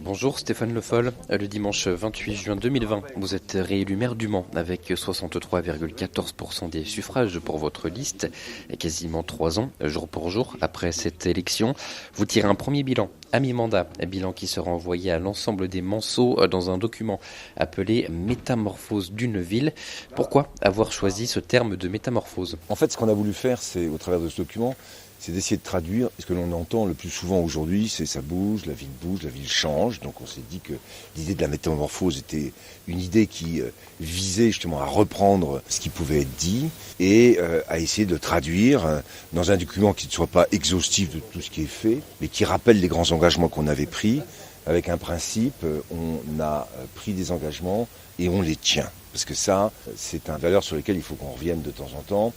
Bonjour Stéphane Le Foll, le dimanche 28 juin 2020, vous êtes réélu maire du Mans avec 63,14% des suffrages pour votre liste et quasiment 3 ans, jour pour jour, après cette élection. Vous tirez un premier bilan à mi-mandat, un bilan qui sera envoyé à l'ensemble des Manceaux dans un document appelé Métamorphose d'une ville. Pourquoi avoir choisi ce terme de métamorphose ? En fait, ce qu'on a voulu faire, c'est, au travers de ce document, c'est d'essayer de traduire ce que l'on entend le plus souvent aujourd'hui, c'est ça bouge, la ville change. Donc on s'est dit que l'idée de la métamorphose était une idée qui visait justement à reprendre ce qui pouvait être dit et à essayer de traduire dans un document qui ne soit pas exhaustif de tout ce qui est fait, mais qui rappelle les grands engagements qu'on avait pris. Avec un principe, on a pris des engagements et on les tient. Parce que ça, c'est une valeur sur laquelle il faut qu'on revienne de temps en temps,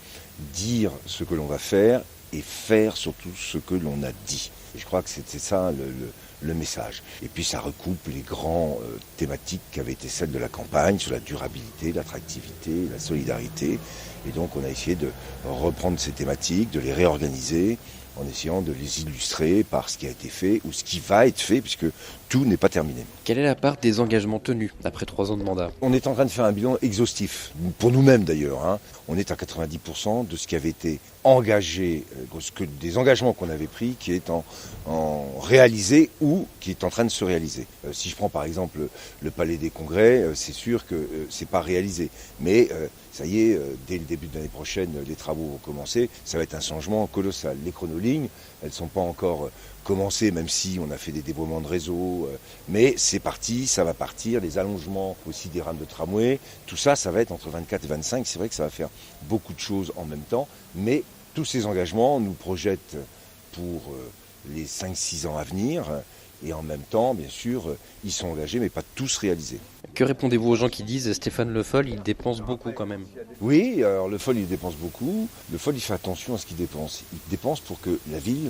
dire ce que l'on va faire et faire surtout ce que l'on a dit. Et je crois que c'était ça le message. Et puis ça recoupe les grands thématiques qui avaient été celles de la campagne, sur la durabilité, l'attractivité, la solidarité. Et donc on a essayé de reprendre ces thématiques, de les réorganiser, en essayant de les illustrer par ce qui a été fait ou ce qui va être fait, puisque tout n'est pas terminé. Quelle est la part des engagements tenus après 3 ans de mandat ? On est en train de faire un bilan exhaustif, pour nous-mêmes d'ailleurs. On est à 90% de ce qui avait été engagé, des engagements qu'on avait pris, qui est en réalisé ou qui est en train de se réaliser. Si je prends par exemple le Palais des Congrès, c'est sûr que c'est pas réalisé. Mais ça y est, dès le début de l'année prochaine, les travaux vont commencer. Ça va être un changement colossal. Les chronolignes, elles ne sont pas encore commencées, même si on a fait des dévoiements de réseau. Mais c'est parti, ça va partir. Les allongements aussi des rames de tramway, tout ça, ça va être entre 24 et 25. C'est vrai que ça va faire beaucoup de choses en même temps. Mais tous ces engagements nous projettent pour les 5-6 ans à venir. Et en même temps, bien sûr, ils sont engagés, mais pas tous réalisés. Que répondez-vous aux gens qui disent Stéphane Le Foll, il dépense beaucoup quand même ? Oui, alors Le Foll, il dépense beaucoup. Le Foll, il fait attention à ce qu'il dépense. Il dépense pour que la ville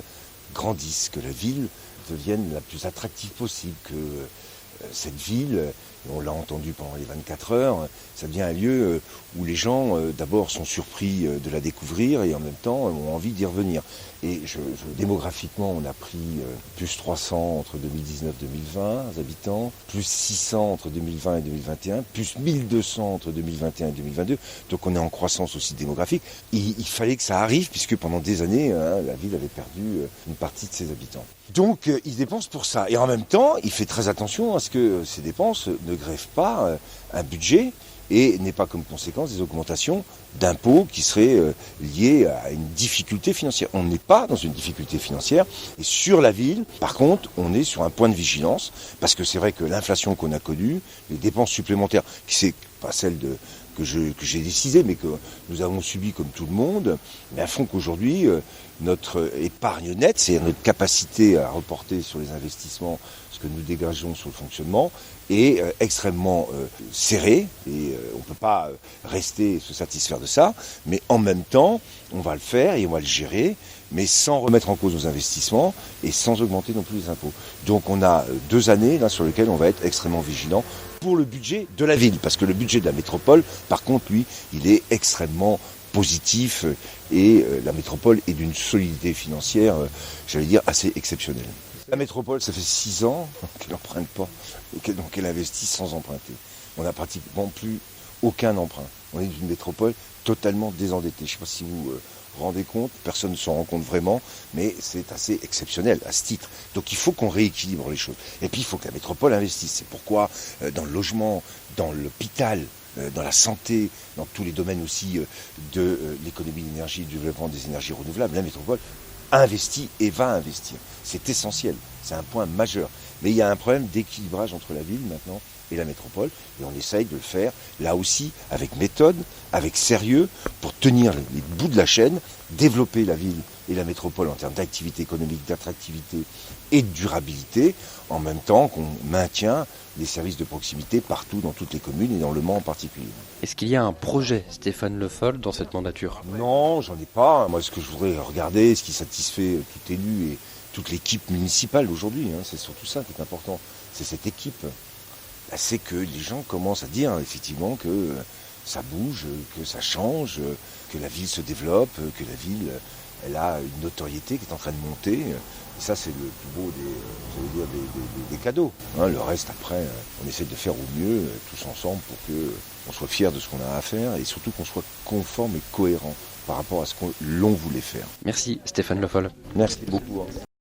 grandisse, que la ville devienne la plus attractive possible, que cette ville, on l'a entendu pendant les 24 heures, ça devient un lieu où les gens d'abord sont surpris de la découvrir et en même temps ont envie d'y revenir. Et démographiquement, on a pris plus 300 entre 2019 et 2020 habitants, plus 600 entre 2020 et 2021, plus 1200 entre 2021 et 2022. Donc on est en croissance aussi démographique. Il fallait que ça arrive puisque pendant des années, la ville avait perdu une partie de ses habitants. Donc il dépense pour ça. Et en même temps, il fait très attention à ce que ces dépenses ne grèvent pas un budget et n'aient pas comme conséquence des augmentations d'impôts qui seraient liées à une difficulté financière. On n'est pas dans une difficulté financière. Et sur la ville, par contre, on est sur un point de vigilance, parce que c'est vrai que l'inflation qu'on a connue, les dépenses supplémentaires, qui c'est pas celle que j'ai décidé, mais que nous avons subi comme tout le monde, mais font qu'aujourd'hui, notre épargne nette, c'est notre capacité à reporter sur les investissements ce que nous dégageons sur le fonctionnement, est extrêmement serrée, et on ne peut pas rester et se satisfaire de ça, mais en même temps, on va le faire et on va le gérer, mais sans remettre en cause nos investissements et sans augmenter non plus les impôts. Donc on a 2 années là, sur lesquelles on va être extrêmement vigilant pour le budget de la ville, parce que le budget de la métropole, par contre, lui, il est extrêmement positif et la métropole est d'une solidité financière, j'allais dire, assez exceptionnelle. La métropole, ça fait 6 ans qu'elle n'emprunte pas, et donc elle investit sans emprunter. On n'a pratiquement plus aucun emprunt. On est une métropole totalement désendettée. Je ne sais pas si vous vous rendez compte, personne ne s'en rend compte vraiment, mais c'est assez exceptionnel à ce titre. Donc il faut qu'on rééquilibre les choses. Et puis il faut que la métropole investisse. C'est pourquoi dans le logement, dans l'hôpital, dans la santé, dans tous les domaines aussi de l'économie de l'énergie, du développement des énergies renouvelables, la métropole investit et va investir. C'est essentiel, c'est un point majeur. Mais il y a un problème d'équilibrage entre la ville maintenant et la métropole, et on essaye de le faire là aussi avec méthode, avec sérieux, pour tenir les bouts de la chaîne, développer la ville et la métropole en termes d'activité économique, d'attractivité et de durabilité, en même temps qu'on maintient des services de proximité partout dans toutes les communes et dans le Mans en particulier. Est-ce qu'il y a un projet Stéphane Le Foll dans cette mandature ? Non, j'en ai pas. Moi, ce que je voudrais regarder, ce qui satisfait tout élu et toute l'équipe municipale aujourd'hui, c'est surtout ça qui est important. C'est cette équipe. C'est que les gens commencent à dire effectivement que ça bouge, que ça change, que la ville se développe, que la ville elle a une notoriété qui est en train de monter. Et ça, c'est le plus beau des cadeaux. Le reste, après, on essaie de faire au mieux, tous ensemble, pour qu'on soit fiers de ce qu'on a à faire et surtout qu'on soit conforme et cohérent par rapport à ce que l'on voulait faire. Merci Stéphane Le Foll. Merci beaucoup.